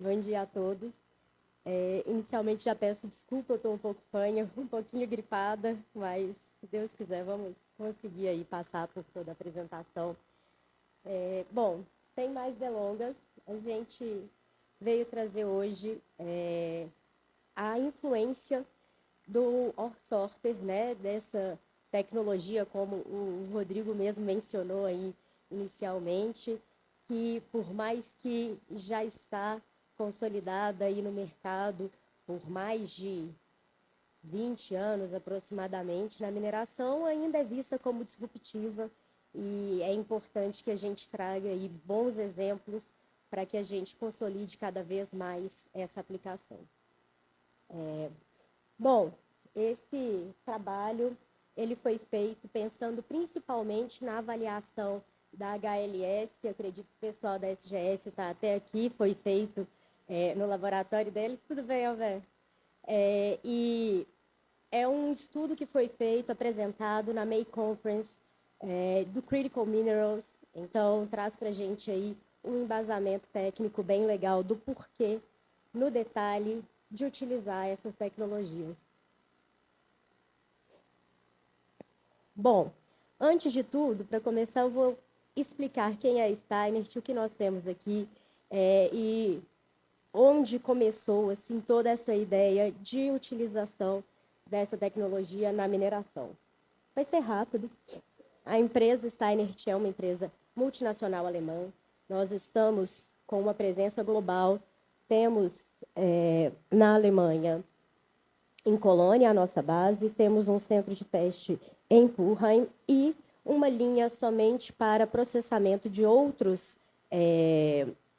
Bom dia a todos. Inicialmente já peço desculpa, eu estou um pouco fanha, um pouquinho gripada, mas se Deus quiser vamos conseguir aí passar por toda a apresentação. Bom, sem mais delongas, a gente veio trazer hoje a influência do ORSoftware, né, dessa tecnologia, como o Rodrigo mesmo mencionou aí inicialmente, que por mais que já está consolidada aí no mercado por mais de 20 anos aproximadamente, na mineração ainda é vista como disruptiva e é importante que a gente traga aí bons exemplos para que a gente consolide cada vez mais essa aplicação. Bom, esse trabalho ele foi feito pensando principalmente na avaliação da HLS, eu acredito que o pessoal da SGS está até aqui, foi feito no laboratório deles. Tudo bem, Alver? E é um estudo que foi feito, apresentado na May Conference do Critical Minerals, então traz para a gente aí um embasamento técnico bem legal do porquê, no detalhe, de utilizar essas tecnologias. Bom, antes de tudo, para começar, eu vou explicar quem é a Steinert, o que nós temos aqui e onde começou assim, toda essa ideia de utilização dessa tecnologia na mineração. Vai ser rápido. A empresa Steinert é uma empresa multinacional alemã. Nós estamos com uma presença global. Temos na Alemanha, em Colônia, a nossa base, temos um centro de teste em Purheim e uma linha somente para processamento de outros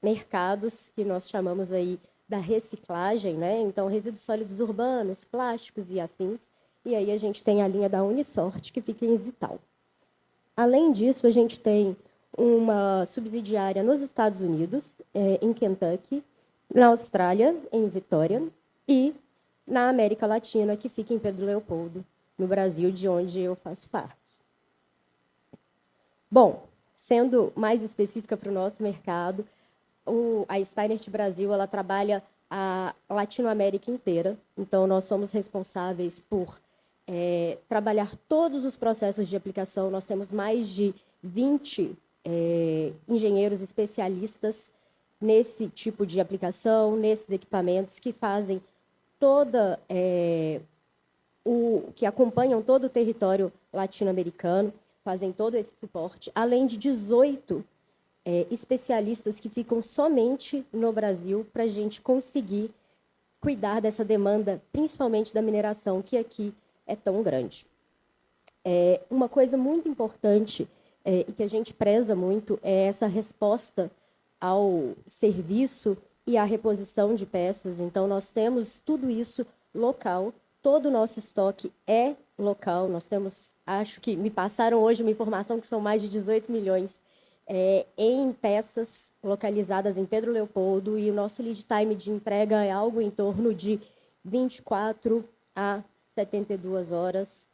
mercados, que nós chamamos aí da reciclagem, né? Então, resíduos sólidos urbanos, plásticos e afins. E aí a gente tem a linha da Unisort, que fica em Zital. Além disso, a gente tem uma subsidiária nos Estados Unidos, em Kentucky, na Austrália, em Vitória, e na América Latina, que fica em Pedro Leopoldo, no Brasil, de onde eu faço parte. Bom, sendo mais específica para o nosso mercado, a Steinert Brasil ela trabalha a Latinoamérica inteira, então nós somos responsáveis por trabalhar todos os processos de aplicação. Nós temos mais de 20 engenheiros especialistas nesse tipo de aplicação, nesses equipamentos que fazem que acompanham todo o território latino-americano, fazem todo esse suporte, além de 18 especialistas que ficam somente no Brasil para a gente conseguir cuidar dessa demanda, principalmente da mineração, que aqui é tão grande. Uma coisa muito importante e que a gente preza muito é essa resposta ao serviço e à reposição de peças. Então, nós temos tudo isso local, todo o nosso estoque é local. Nós temos, acho que me passaram hoje uma informação que são mais de 18 milhões em peças localizadas em Pedro Leopoldo, e o nosso lead time de entrega é algo em torno de 24 a 72 horas,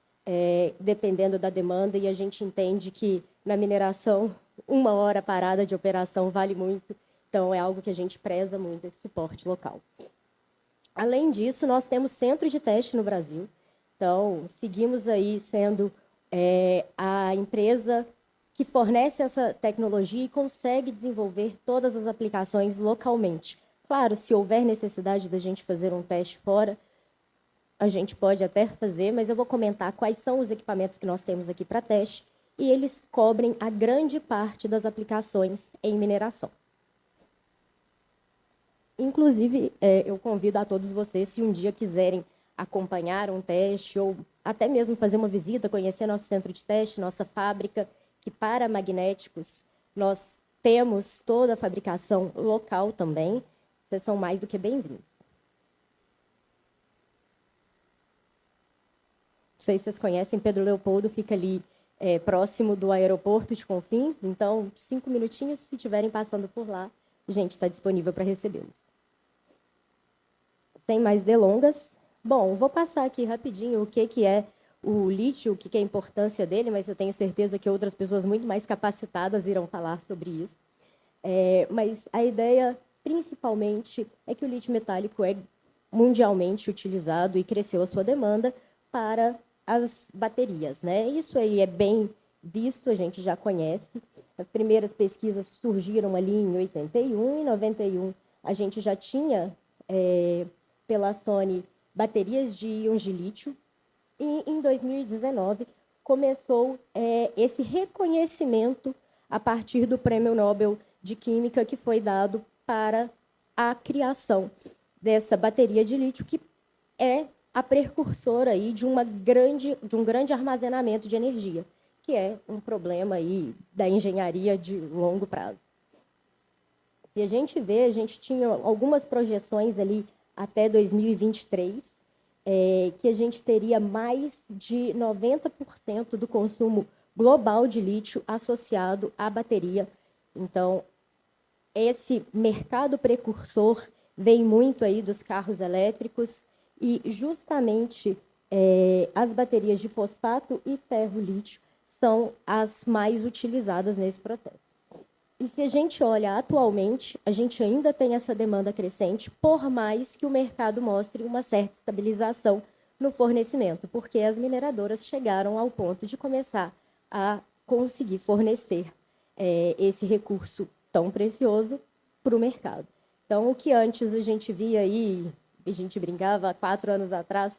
dependendo da demanda, e a gente entende que na mineração, 1 hora parada de operação vale muito, então é algo que a gente preza muito, esse suporte local. Além disso, nós temos centro de teste no Brasil, então seguimos aí sendo a empresa que fornece essa tecnologia e consegue desenvolver todas as aplicações localmente. Claro, se houver necessidade da gente fazer um teste fora, a gente pode até fazer, mas eu vou comentar quais são os equipamentos que nós temos aqui para teste, e eles cobrem a grande parte das aplicações em mineração. Inclusive, eu convido a todos vocês, se um dia quiserem acompanhar um teste ou até mesmo fazer uma visita, conhecer nosso centro de teste, nossa fábrica, que para magnéticos nós temos toda a fabricação local também, vocês são mais do que bem-vindos. Não sei se vocês conhecem, Pedro Leopoldo fica ali próximo do aeroporto de Confins, então 5 minutinhos, se estiverem passando por lá, a gente está disponível para recebê-los. Sem mais delongas, bom, vou passar aqui rapidinho o que é o lítio, o que é a importância dele, mas eu tenho certeza que outras pessoas muito mais capacitadas irão falar sobre isso. Mas a ideia principalmente, é que o lítio metálico é mundialmente utilizado e cresceu a sua demanda para as baterias, né? Isso aí é bem visto, a gente já conhece. As primeiras pesquisas surgiram ali em 81, em 91 a gente já tinha, pela Sony, baterias de íons de lítio, e em 2019 começou esse reconhecimento a partir do Prêmio Nobel de Química que foi dado para a criação dessa bateria de lítio, que é a precursora aí de um grande armazenamento de energia, que é um problema aí da engenharia de longo prazo. Se a gente vê, a gente tinha algumas projeções ali até 2023, que a gente teria mais de 90% do consumo global de lítio associado à bateria. Então, esse mercado precursor vem muito aí dos carros elétricos e justamente as baterias de fosfato e ferro-lítio são as mais utilizadas nesse processo. E se a gente olha atualmente, a gente ainda tem essa demanda crescente, por mais que o mercado mostre uma certa estabilização no fornecimento, porque as mineradoras chegaram ao ponto de começar a conseguir fornecer esse recurso tão precioso para o mercado. Então, o que antes a gente via aí, a gente brincava há 4 anos atrás,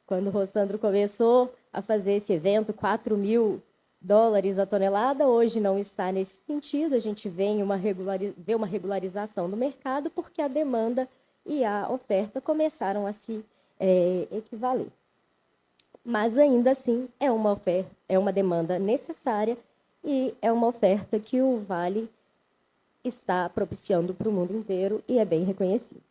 quando o Rossandro começou a fazer esse evento, 4 mil dólares a tonelada, hoje não está nesse sentido, a gente vê uma regularização do mercado, porque a demanda e a oferta começaram a se equivaler. Mas ainda assim é uma demanda necessária e é uma oferta que o Vale está propiciando para o mundo inteiro e é bem reconhecido.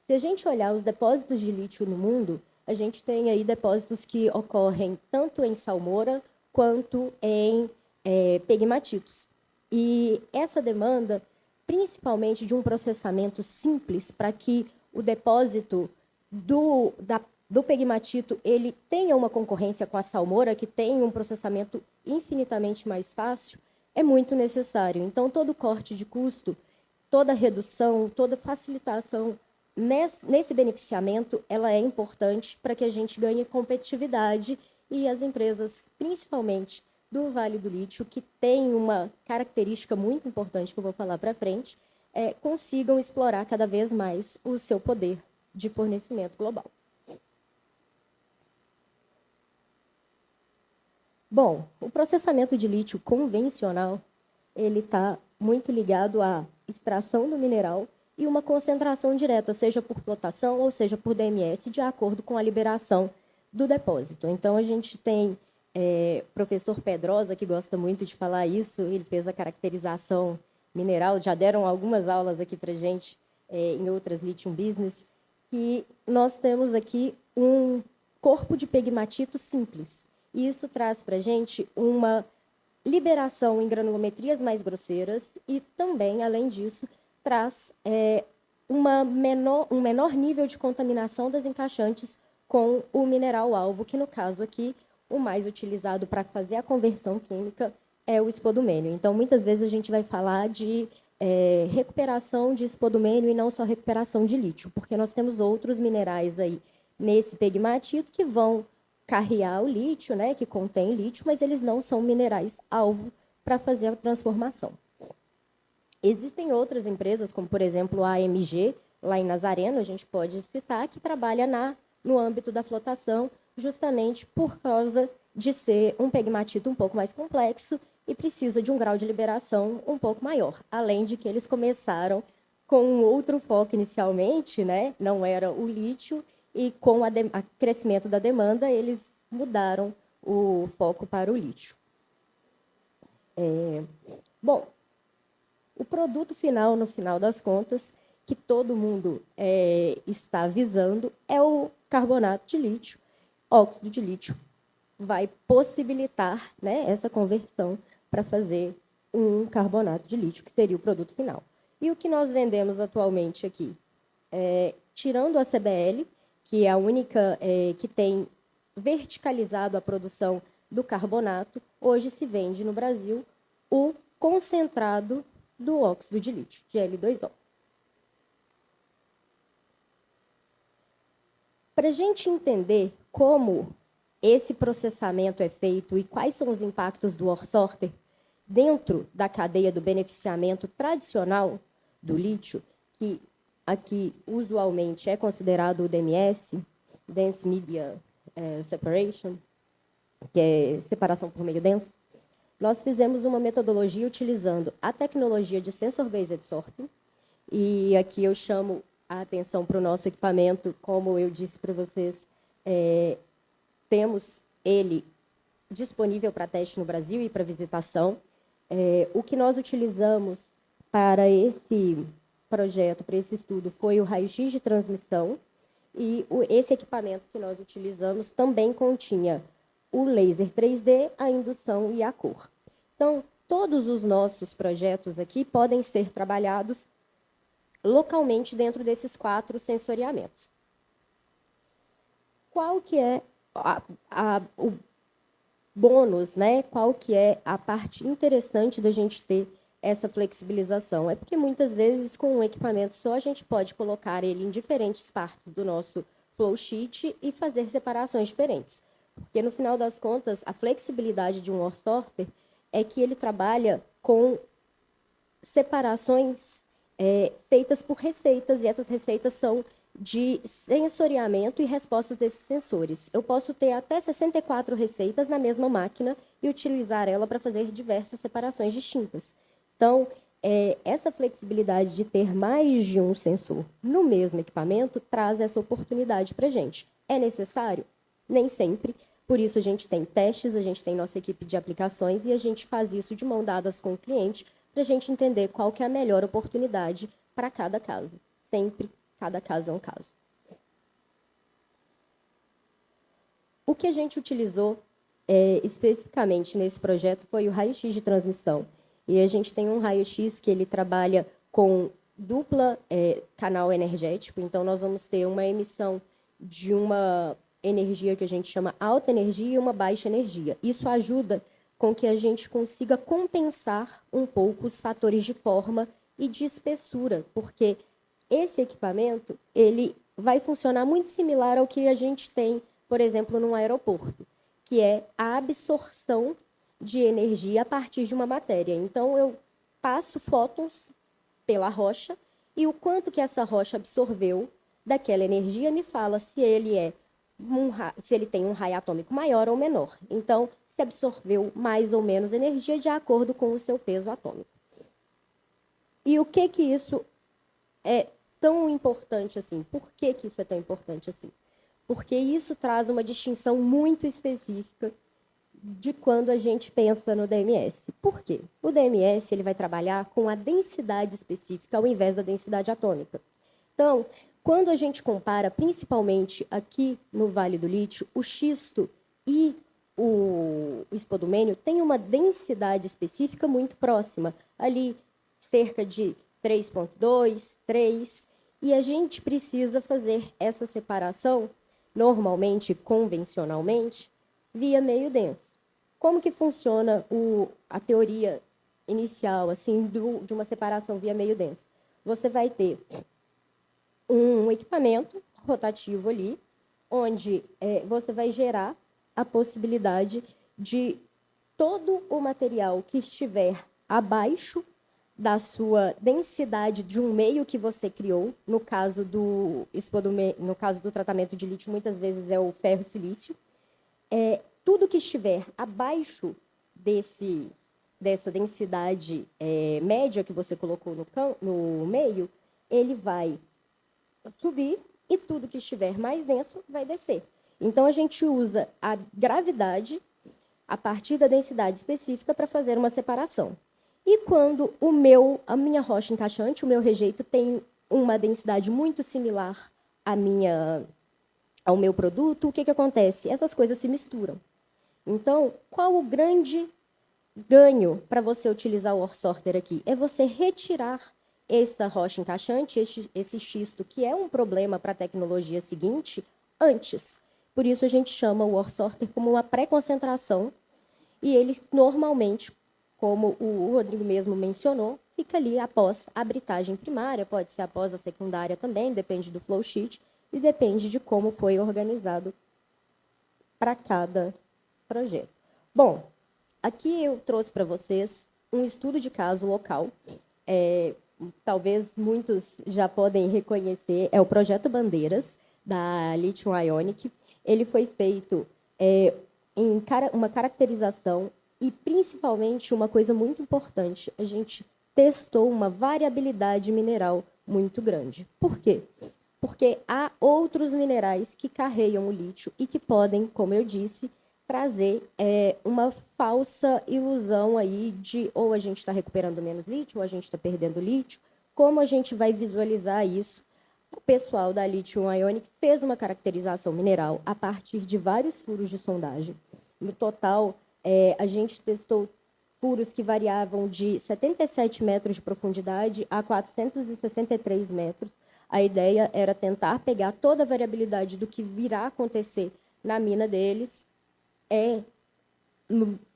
Se a gente olhar os depósitos de lítio no mundo, a gente tem aí depósitos que ocorrem tanto em salmoura quanto em pegmatitos. E essa demanda, principalmente de um processamento simples, para que o depósito do pegmatito ele tenha uma concorrência com a salmoura, que tem um processamento infinitamente mais fácil, é muito necessário. Então, todo corte de custo, toda redução, toda facilitação nesse beneficiamento, ela é importante para que a gente ganhe competitividade e as empresas, principalmente do Vale do Lítio, que tem uma característica muito importante que eu vou falar para frente, consigam explorar cada vez mais o seu poder de fornecimento global. Bom, o processamento de lítio convencional, ele está muito ligado à extração do mineral e uma concentração direta, seja por flotação ou seja por DMS, de acordo com a liberação do depósito. Então, a gente tem o professor Pedrosa, que gosta muito de falar isso, ele fez a caracterização mineral, já deram algumas aulas aqui para a gente em outras Lithium Business, que nós temos aqui um corpo de pegmatito simples. E isso traz para a gente uma liberação em granulometrias mais grosseiras e também, além disso, traz um menor nível de contaminação das encaixantes com o mineral-alvo, que no caso aqui, o mais utilizado para fazer a conversão química é o espodumênio. Então, muitas vezes a gente vai falar de recuperação de espodumênio e não só recuperação de lítio, porque nós temos outros minerais aí nesse pegmatito que vão carrear o lítio, né, que contém lítio, mas eles não são minerais-alvo para fazer a transformação. Existem outras empresas, como, por exemplo, a AMG, lá em Nazareno, a gente pode citar, que trabalha no âmbito da flotação, justamente por causa de ser um pegmatito um pouco mais complexo e precisa de um grau de liberação um pouco maior. Além de que eles começaram com um outro foco inicialmente, né? Não era o lítio, e com o crescimento da demanda, eles mudaram o foco para o lítio. Bom, o produto final, no final das contas, que todo mundo está visando, é o carbonato de lítio. Óxido de lítio vai possibilitar, né, essa conversão para fazer um carbonato de lítio, que seria o produto final. E o que nós vendemos atualmente aqui? Tirando a CBL, que é a única que tem verticalizado a produção do carbonato, hoje se vende no Brasil o concentrado do óxido de lítio, GL2O. Para a gente entender como esse processamento é feito e quais são os impactos do ore sorter dentro da cadeia do beneficiamento tradicional do lítio, que aqui usualmente é considerado o DMS, Dense Media Separation, que é separação por meio denso, nós fizemos uma metodologia utilizando a tecnologia de Sensor-Based Sorting, e aqui eu chamo a atenção para o nosso equipamento, como eu disse para vocês, temos ele disponível para teste no Brasil e para visitação. O que nós utilizamos para esse projeto, para esse estudo, foi o raio-x de transmissão, e esse equipamento que nós utilizamos também continha o laser 3D, a indução e a cor. Então, todos os nossos projetos aqui podem ser trabalhados localmente dentro desses 4 sensoriamentos. Qual que é o bônus, né? Qual que é a parte interessante da gente ter essa flexibilização? É porque muitas vezes com um equipamento só a gente pode colocar ele em diferentes partes do nosso flow sheet e fazer separações diferentes. Porque no final das contas, a flexibilidade de um ore sorter é que ele trabalha com separações feitas por receitas, e essas receitas são de sensoriamento e respostas desses sensores. Eu posso ter até 64 receitas na mesma máquina e utilizar ela para fazer diversas separações distintas. Então, essa flexibilidade de ter mais de um sensor no mesmo equipamento traz essa oportunidade para a gente. É necessário? Nem sempre. Por isso, a gente tem testes, a gente tem nossa equipe de aplicações e a gente faz isso de mão dadas com o cliente para a gente entender qual que é a melhor oportunidade para cada caso. Sempre, cada caso é um caso. O que a gente utilizou especificamente nesse projeto foi o raio-x de transmissão. E a gente tem um raio-x que ele trabalha com dupla canal energético. Então, nós vamos ter uma emissão de uma energia que a gente chama alta energia e uma baixa energia. Isso ajuda com que a gente consiga compensar um pouco os fatores de forma e de espessura, porque esse equipamento ele vai funcionar muito similar ao que a gente tem, por exemplo, num aeroporto, que é a absorção de energia a partir de uma matéria. Então, eu passo fótons pela rocha e o quanto que essa rocha absorveu daquela energia me fala se ele se ele tem um raio atômico maior ou menor. Então, se absorveu mais ou menos energia de acordo com o seu peso atômico. E o que isso é tão importante assim? Por que isso é tão importante assim? Porque isso traz uma distinção muito específica de quando a gente pensa no DMS. Por quê? O DMS ele vai trabalhar com a densidade específica ao invés da densidade atômica. Então, quando a gente compara, principalmente aqui no Vale do Lítio, o xisto e o espodumênio têm uma densidade específica muito próxima, ali cerca de 3,2, 3, e a gente precisa fazer essa separação, normalmente, convencionalmente, via meio denso. Como que funciona a teoria inicial assim, de uma separação via meio denso? Você vai ter um equipamento rotativo ali, onde você vai gerar a possibilidade de todo o material que estiver abaixo da sua densidade de um meio que você criou, no caso do tratamento de lítio, muitas vezes é o ferro-silício, tudo que estiver abaixo dessa densidade média que você colocou no meio, ele vai subir e tudo que estiver mais denso vai descer. Então, a gente usa a gravidade a partir da densidade específica para fazer uma separação. E quando a minha rocha encaixante, o meu rejeito, tem uma densidade muito similar ao meu produto, o que acontece? Essas coisas se misturam. Então, qual o grande ganho para você utilizar o ore sorter aqui? É você retirar essa rocha encaixante, esse xisto, que é um problema para a tecnologia seguinte, antes. Por isso, a gente chama o ore sorter como uma pré-concentração, e ele normalmente, como o Rodrigo mesmo mencionou, fica ali após a britagem primária, pode ser após a secundária também, depende do flow sheet, e depende de como foi organizado para cada projeto. Bom, aqui eu trouxe para vocês um estudo de caso local. Talvez muitos já podem reconhecer, é o Projeto Bandeiras, da Lithium Ionic. Ele foi feito em uma caracterização e, principalmente, uma coisa muito importante, a gente testou uma variabilidade mineral muito grande. Por quê? Porque há outros minerais que carregam o lítio e que podem, como eu disse, trazer uma falsa ilusão aí de ou a gente está recuperando menos lítio, ou a gente está perdendo lítio. Como a gente vai visualizar isso? O pessoal da Lithium Ionic fez uma caracterização mineral a partir de vários furos de sondagem. No total, a gente testou furos que variavam de 77 metros de profundidade a 463 metros. A ideia era tentar pegar toda a variabilidade do que virá acontecer na mina deles.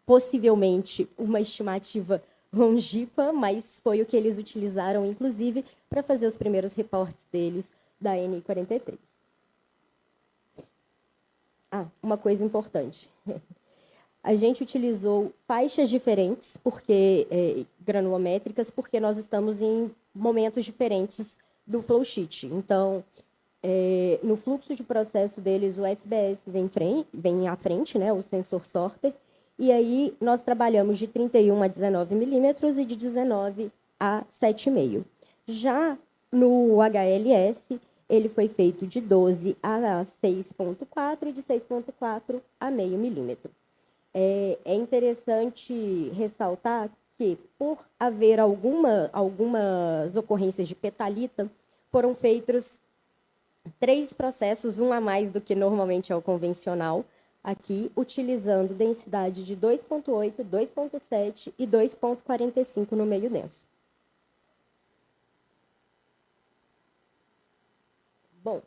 Possivelmente uma estimativa longínqua, mas foi o que eles utilizaram, inclusive, para fazer os primeiros reportes deles da N43. Uma coisa importante. A gente utilizou faixas diferentes, granulométricas, porque nós estamos em momentos diferentes do flowsheet. Então, no fluxo de processo deles, o SBS vem à frente, né, o sensor sorter, e aí nós trabalhamos de 31 a 19 milímetros e de 19 a 7,5. Já no HLS, ele foi feito de 12 a 6,4 e de 6,4 a meio milímetro. É interessante ressaltar que, por haver algumas ocorrências de petalita, foram feitos 3 processos, um a mais do que normalmente é o convencional, aqui, utilizando densidade de 2,8, 2,7 e 2,45 no meio denso. Bom,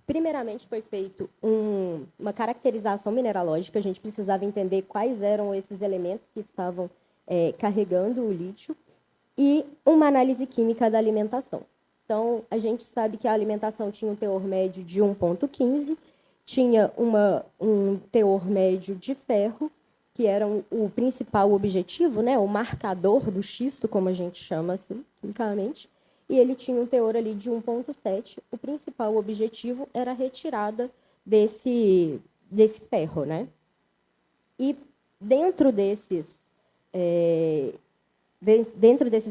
primeiramente foi feito uma caracterização mineralógica, a gente precisava entender quais eram esses elementos que estavam carregando o lítio, e uma análise química da alimentação. Então, a gente sabe que a alimentação tinha um teor médio de 1,15, tinha um teor médio de ferro, que era o principal objetivo, né, o marcador do xisto, como a gente chama assim, quimicamente, e ele tinha um teor ali de 1,7. O principal objetivo era a retirada desse ferro, né? E dentro desses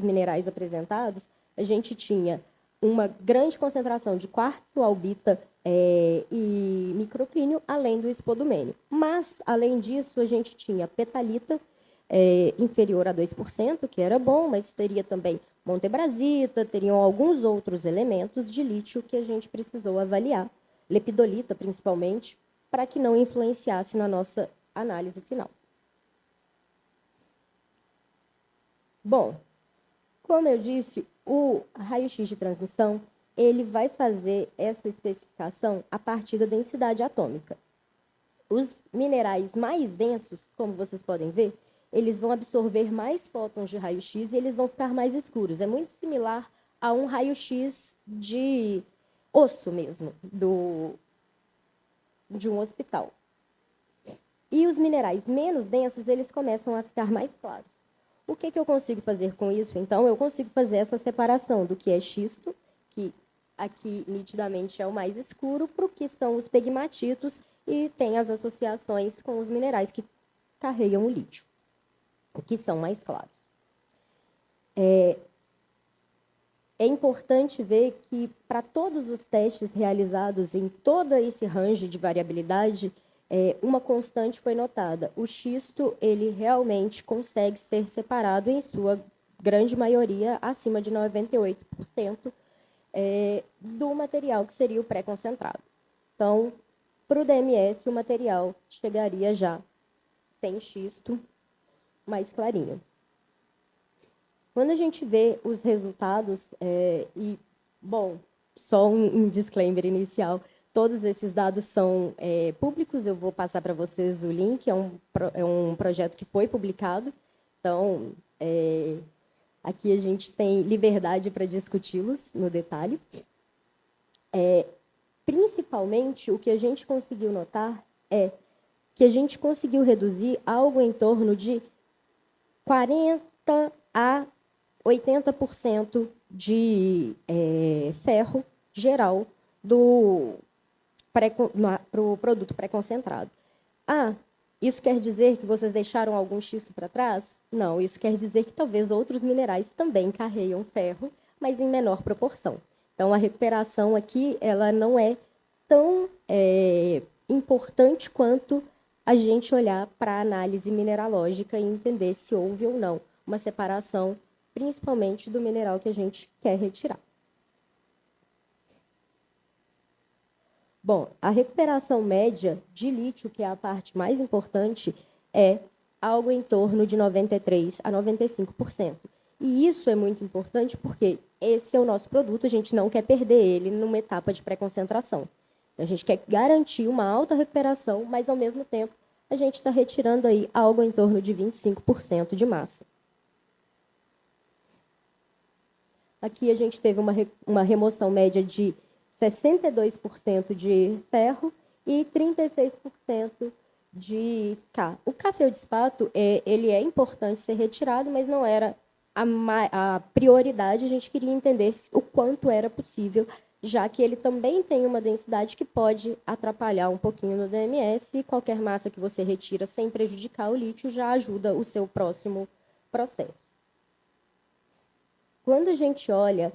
minerais apresentados, a gente tinha uma grande concentração de quartzo, albita e microclínio, além do espodumênio. Mas, além disso, a gente tinha petalita inferior a 2%, que era bom, mas teria também montebrasita, teriam alguns outros elementos de lítio que a gente precisou avaliar, lepidolita principalmente, para que não influenciasse na nossa análise final. Bom, como eu disse, o raio-x de transmissão, ele vai fazer essa especificação a partir da densidade atômica. Os minerais mais densos, como vocês podem ver, eles vão absorver mais fótons de raio-x e eles vão ficar mais escuros. É muito similar a um raio-x de osso mesmo, de um hospital. E os minerais menos densos, eles começam a ficar mais claros. O que eu consigo fazer com isso? Então, eu consigo fazer essa separação do que é xisto, que aqui nitidamente é o mais escuro, para o que são os pegmatitos, e tem as associações com os minerais que carregam o lítio, que são mais claros. É importante ver que, para todos os testes realizados em todo esse range de variabilidade, uma constante foi notada. O xisto, ele realmente consegue ser separado, em sua grande maioria, acima de 98%, do material que seria o pré-concentrado. Então, para o DMS, o material chegaria já sem xisto, mais clarinho. Quando a gente vê os resultados, bom, só um disclaimer inicial, todos esses dados são públicos, eu vou passar para vocês o link, é um projeto que foi publicado, então, aqui a gente tem liberdade para discuti-los no detalhe. principalmente, o que a gente conseguiu notar é que a gente conseguiu reduzir algo em torno de 40 a 80% de ferro geral para o produto pré-concentrado. Isso quer dizer que vocês deixaram algum xisto para trás? Não, isso quer dizer que talvez outros minerais também carregam ferro, mas em menor proporção. Então, a recuperação aqui ela não é tão importante quanto a gente olhar para a análise mineralógica e entender se houve ou não uma separação, principalmente do mineral que a gente quer retirar. Bom, a recuperação média de lítio, que é a parte mais importante, é algo em torno de 93% a 95%. E isso é muito importante porque esse é o nosso produto, a gente não quer perder ele numa etapa de pré-concentração. A gente quer garantir uma alta recuperação, mas, ao mesmo tempo, a gente está retirando aí algo em torno de 25% de massa. Aqui a gente teve uma remoção média de 62% de ferro e 36% de K. O cafeodspato, ele é importante ser retirado, mas não era a prioridade. A gente queria entender o quanto era possível, já que ele também tem uma densidade que pode atrapalhar um pouquinho no DMS, e qualquer massa que você retira sem prejudicar o lítio já ajuda o seu próximo processo. Quando a gente olha,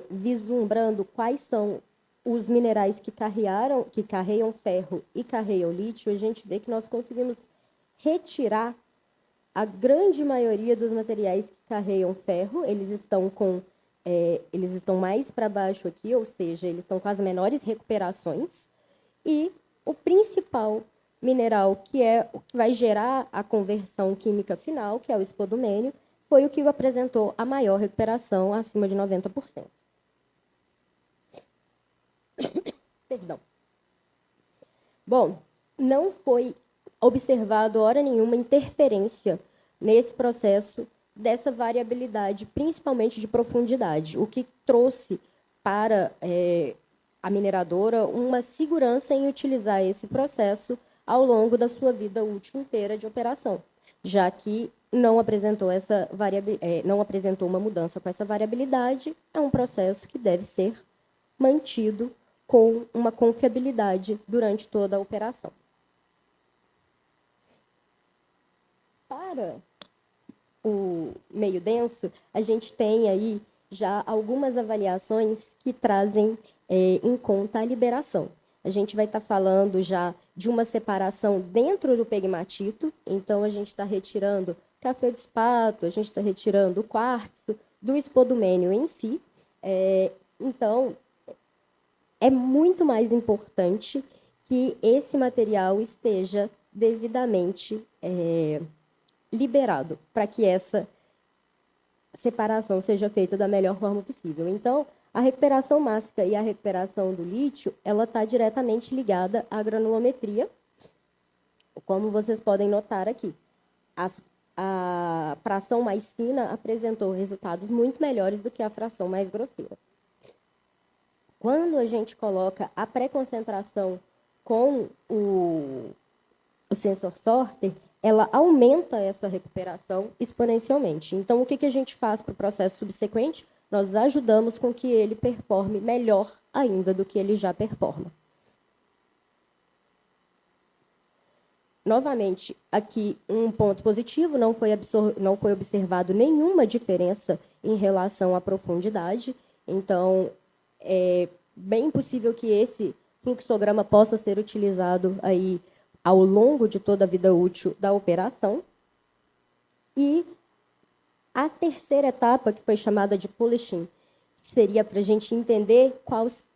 vislumbrando quais são os minerais que carregam ferro e carregam lítio, a gente vê que nós conseguimos retirar a grande maioria dos materiais que carregam ferro. Eles estão mais para baixo aqui, ou seja, eles estão com as menores recuperações. E o principal mineral, que é o que vai gerar a conversão química final, que é o espodumênio, foi o que apresentou a maior recuperação, acima de 90%. Perdão. Bom, não foi observado, hora nenhuma, interferência nesse processo dessa variabilidade, principalmente de profundidade, o que trouxe para a mineradora uma segurança em utilizar esse processo ao longo da sua vida útil inteira de operação, já que não apresentou uma mudança com essa variabilidade. É um processo que deve ser mantido com uma confiabilidade durante toda a operação. Para o meio denso, a gente tem aí já algumas avaliações que trazem em conta a liberação. A gente vai estar falando já de uma separação dentro do pegmatito, então a gente está retirando cafeodspato, a gente está retirando o quartzo, do espodumênio em si. Então, é muito mais importante que esse material esteja devidamente liberado para que essa separação seja feita da melhor forma possível. Então, a recuperação mássica e a recuperação do lítio, ela está diretamente ligada à granulometria, como vocês podem notar aqui. A fração mais fina apresentou resultados muito melhores do que a fração mais grosseira. Quando a gente coloca a pré-concentração com o sensor sorter, ela aumenta essa recuperação exponencialmente. Então, o que a gente faz para o processo subsequente? Nós ajudamos com que ele performe melhor ainda do que ele já performa. Novamente, aqui um ponto positivo, não foi observado nenhuma diferença em relação à profundidade. Então, é bem possível que esse fluxograma possa ser utilizado aí ao longo de toda a vida útil da operação. E a terceira etapa, que foi chamada de polishing, seria para a gente entender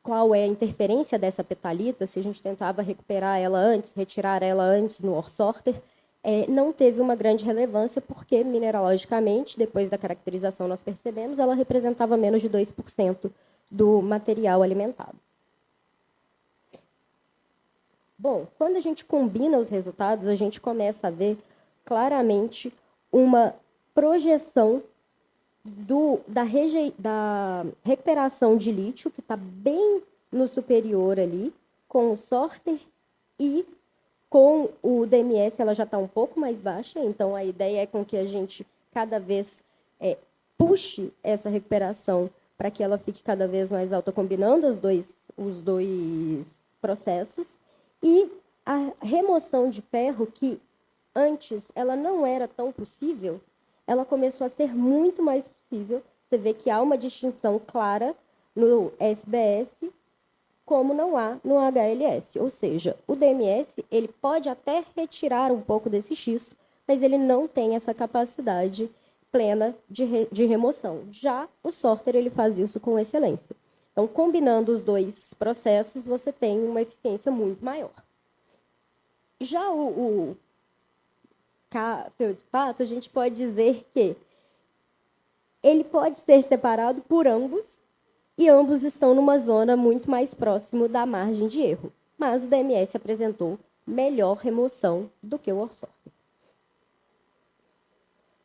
qual é a interferência dessa petalita, se a gente tentava recuperar ela antes, retirar ela antes no ore sorter, não teve uma grande relevância, porque mineralogicamente, depois da caracterização nós percebemos, ela representava menos de 2% do material alimentado. Bom, quando a gente combina os resultados, a gente começa a ver claramente uma projeção da recuperação de lítio, que está bem no superior ali, com o sorter e com o DMS ela já está um pouco mais baixa, então a ideia é com que a gente cada vez puxe essa recuperação para que ela fique cada vez mais alta, combinando os dois processos. E a remoção de ferro, que antes ela não era tão possível, ela começou a ser muito mais possível. Você vê que há uma distinção clara no SBS, como não há no HLS. Ou seja, o DMS ele pode até retirar um pouco desse xisto, mas ele não tem essa capacidade plena de remoção. Já o sorter ele faz isso com excelência. Então, combinando os dois processos, você tem uma eficiência muito maior. Já o feldespato, a gente pode dizer que ele pode ser separado por ambos, e ambos estão numa zona muito mais próximo da margem de erro. Mas o DMS apresentou melhor remoção do que o Orsorter.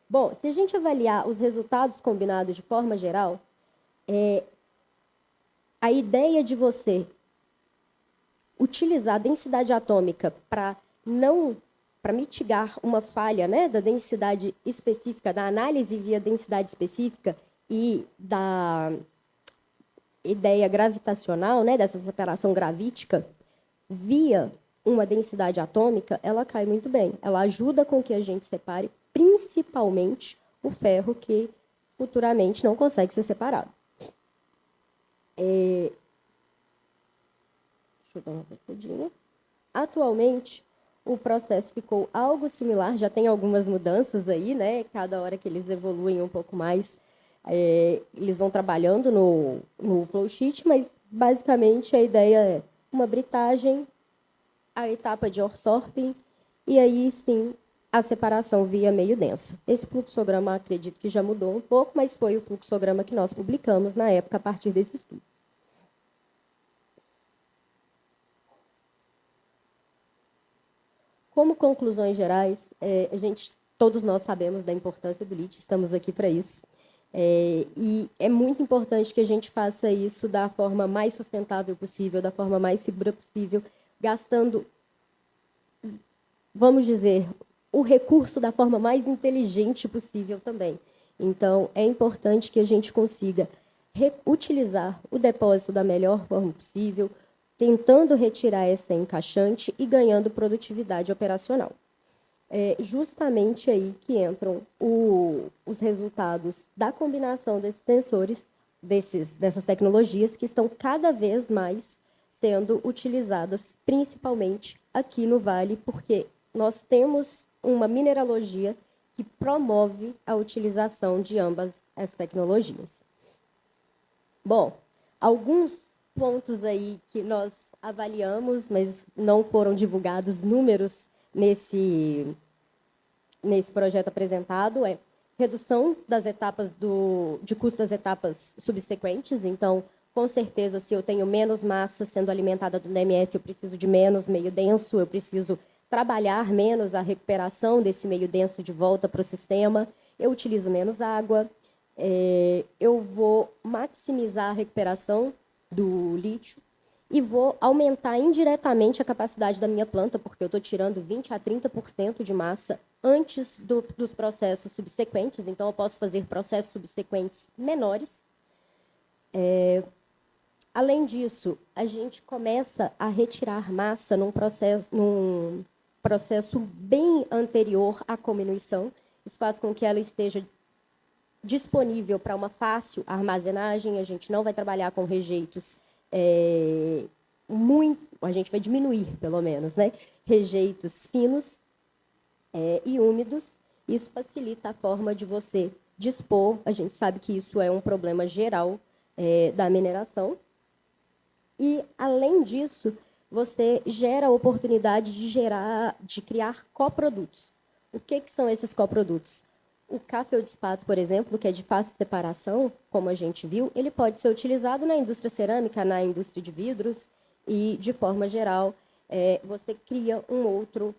Bom, se a gente avaliar os resultados combinados de forma geral, a ideia de você utilizar a densidade atômica para mitigar uma falha, né, da densidade específica, da análise via densidade específica e da ideia gravitacional, né, dessa separação gravítica, via uma densidade atômica, ela cai muito bem. Ela ajuda com que a gente separe principalmente o ferro que futuramente não consegue ser separado. Deixa eu dar uma passadinha. Atualmente, o processo ficou algo similar, já tem algumas mudanças aí, né? Cada hora que eles evoluem um pouco mais, eles vão trabalhando no flowsheet, mas basicamente a ideia é uma britagem, a etapa de Orsorting, e aí sim a separação via meio denso. Esse fluxograma acredito que já mudou um pouco, mas foi o fluxograma que nós publicamos na época a partir desse estudo. Como conclusões gerais, todos nós sabemos da importância do lítio, estamos aqui para isso. E é muito importante que a gente faça isso da forma mais sustentável possível, da forma mais segura possível, gastando, vamos dizer, o recurso da forma mais inteligente possível também. Então, é importante que a gente consiga utilizar o depósito da melhor forma possível, tentando retirar essa encaixante e ganhando produtividade operacional. É justamente aí que entram os resultados da combinação desses sensores, dessas tecnologias que estão cada vez mais sendo utilizadas, principalmente aqui no Vale, porque nós temos uma mineralogia que promove a utilização de ambas as tecnologias. Bom, alguns pontos aí que nós avaliamos, mas não foram divulgados números nesse projeto apresentado, é redução das etapas de custo das etapas subsequentes. Então, com certeza, se eu tenho menos massa sendo alimentada do DMS, eu preciso de menos meio denso, eu preciso trabalhar menos a recuperação desse meio denso de volta para o sistema, eu utilizo menos água, eu vou maximizar a recuperação do lítio e vou aumentar indiretamente a capacidade da minha planta, porque eu estou tirando 20% a 30% de massa antes dos processos subsequentes, então eu posso fazer processos subsequentes menores. Além disso, a gente começa a retirar massa num processo bem anterior à comminuição. Isso faz com que ela esteja disponível para uma fácil armazenagem. A gente não vai trabalhar com rejeitos a gente vai diminuir, pelo menos, né? Rejeitos finos e úmidos. Isso facilita a forma de você dispor. A gente sabe que isso é um problema geral da mineração. E, além disso, você gera a oportunidade de criar coprodutos. O que são esses coprodutos? O K-feldespato, por exemplo, que é de fácil separação, como a gente viu, ele pode ser utilizado na indústria cerâmica, na indústria de vidros e, de forma geral, você cria um outro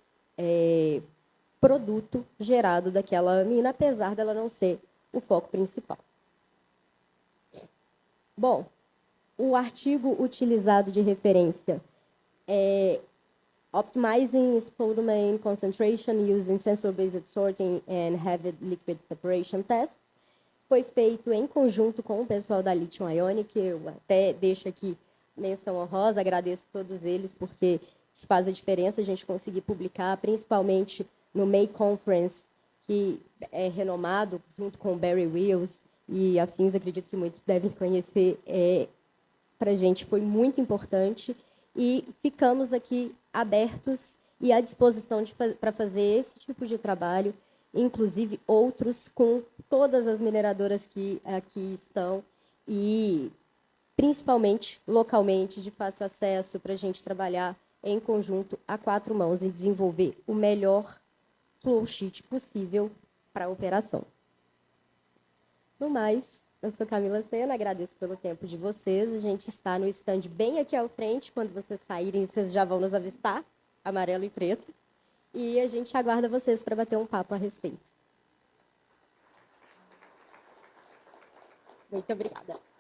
produto gerado daquela mina, apesar dela não ser o foco principal. Bom, o artigo utilizado de referência optimizing spodumene concentration using sensor-based sorting and heavy liquid separation tests. Foi feito em conjunto com o pessoal da Lithium Ionic, eu até deixo aqui menção honrosa, agradeço a todos eles, porque isso faz a diferença, a gente conseguir publicar, principalmente no May Conference, que é renomado, junto com o Barry Wills e afins, acredito que muitos devem conhecer, para a gente foi muito importante, e ficamos aqui abertos e à disposição para fazer esse tipo de trabalho, inclusive outros com todas as mineradoras que aqui estão, e principalmente localmente, de fácil acesso, para a gente trabalhar em conjunto a 4 mãos e desenvolver o melhor flow sheet possível para a operação. No mais, eu sou Camila Sena, agradeço pelo tempo de vocês. A gente está no stand bem aqui à frente. Quando vocês saírem, vocês já vão nos avistar, amarelo e preto. E a gente aguarda vocês para bater um papo a respeito. Muito obrigada.